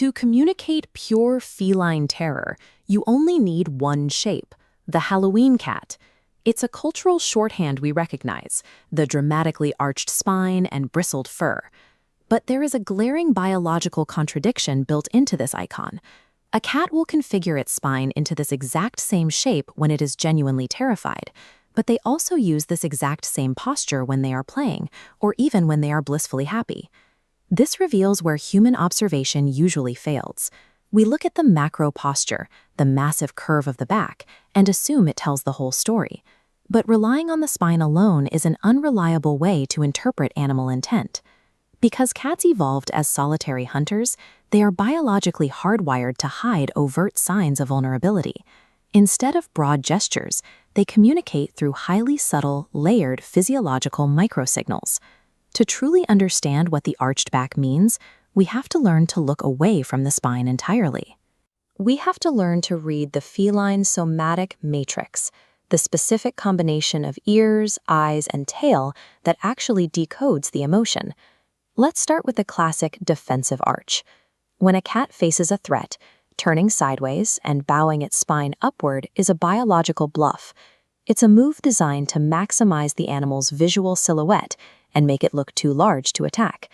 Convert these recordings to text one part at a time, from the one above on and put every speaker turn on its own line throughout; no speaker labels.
To communicate pure feline terror, you only need one shape, the Halloween cat. It's a cultural shorthand we recognize, the dramatically arched spine and bristled fur. But there is a glaring biological contradiction built into this icon. A cat will configure its spine into this exact same shape when it is genuinely terrified, but they also use this exact same posture when they are playing, or even when they are blissfully happy. This reveals where human observation usually fails. We look at the macro posture, the massive curve of the back, and assume it tells the whole story. But relying on the spine alone is an unreliable way to interpret animal intent. Because cats evolved as solitary hunters, they are biologically hardwired to hide overt signs of vulnerability. Instead of broad gestures, they communicate through highly subtle, layered physiological microsignals. To truly understand what the arched back means, we have to learn to look away from the spine entirely. We have to learn to read the feline somatic matrix, the specific combination of ears, eyes, and tail that actually decodes the emotion. Let's start with the classic defensive arch. When a cat faces a threat, turning sideways and bowing its spine upward is a biological bluff. It's a move designed to maximize the animal's visual silhouette and make it look too large to attack.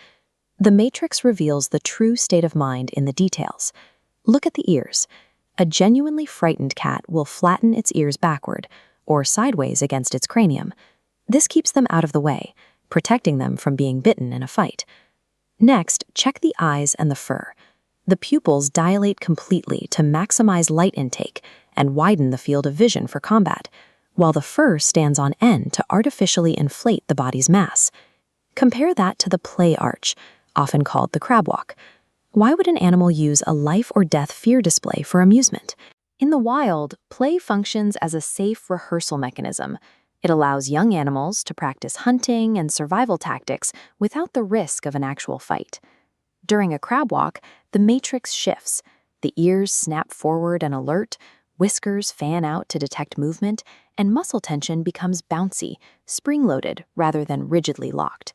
The matrix reveals the true state of mind in the details. Look at the ears. A genuinely frightened cat will flatten its ears backward or sideways against its cranium. This keeps them out of the way, protecting them from being bitten in a fight. Next, check the eyes and the fur. The pupils dilate completely to maximize light intake and widen the field of vision for combat, while the fur stands on end to artificially inflate the body's mass. Compare that to the play arch, often called the crabwalk. Why would an animal use a life or death fear display for amusement? In the wild, play functions as a safe rehearsal mechanism. It allows young animals to practice hunting and survival tactics without the risk of an actual fight. During a crabwalk, the matrix shifts. The ears snap forward and alert, whiskers fan out to detect movement, and muscle tension becomes bouncy, spring-loaded rather than rigidly locked.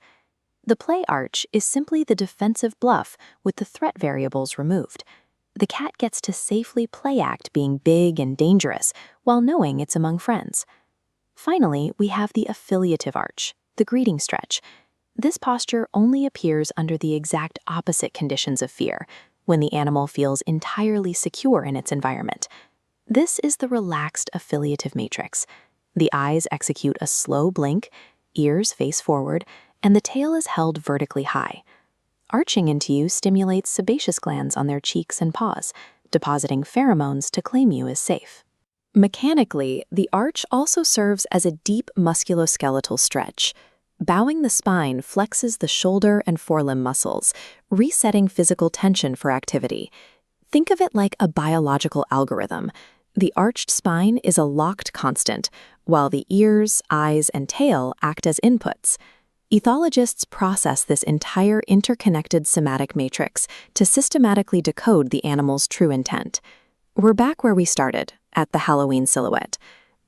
The play arch is simply the defensive bluff with the threat variables removed. The cat gets to safely play act being big and dangerous while knowing it's among friends. Finally, we have the affiliative arch, the greeting stretch. This posture only appears under the exact opposite conditions of fear, when the animal feels entirely secure in its environment. This is the relaxed affiliative matrix. The eyes execute a slow blink, ears face forward, and the tail is held vertically high. Arching into you stimulates sebaceous glands on their cheeks and paws, depositing pheromones to claim you as safe. Mechanically, the arch also serves as a deep musculoskeletal stretch. Bowing the spine flexes the shoulder and forelimb muscles, resetting physical tension for activity. Think of it like a biological algorithm. The arched spine is a locked constant, while the ears, eyes, and tail act as inputs. Ethologists process this entire interconnected somatic matrix to systematically decode the animal's true intent. We're back where we started, at the Halloween silhouette.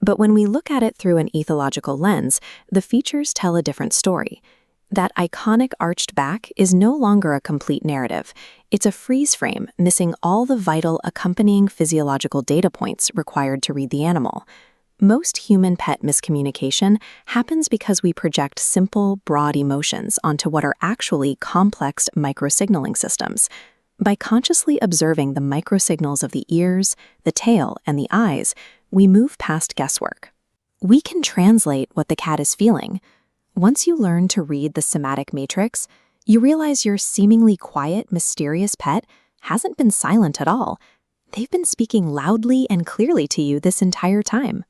But when we look at it through an ethological lens, the features tell a different story. That iconic arched back is no longer a complete narrative. It's a freeze frame missing all the vital accompanying physiological data points required to read the animal. Most human-pet miscommunication happens because we project simple, broad emotions onto what are actually complex microsignaling systems. By consciously observing the microsignals of the ears, the tail, and the eyes, we move past guesswork. We can translate what the cat is feeling. Once you learn to read the somatic matrix, you realize your seemingly quiet, mysterious pet hasn't been silent at all. They've been speaking loudly and clearly to you this entire time.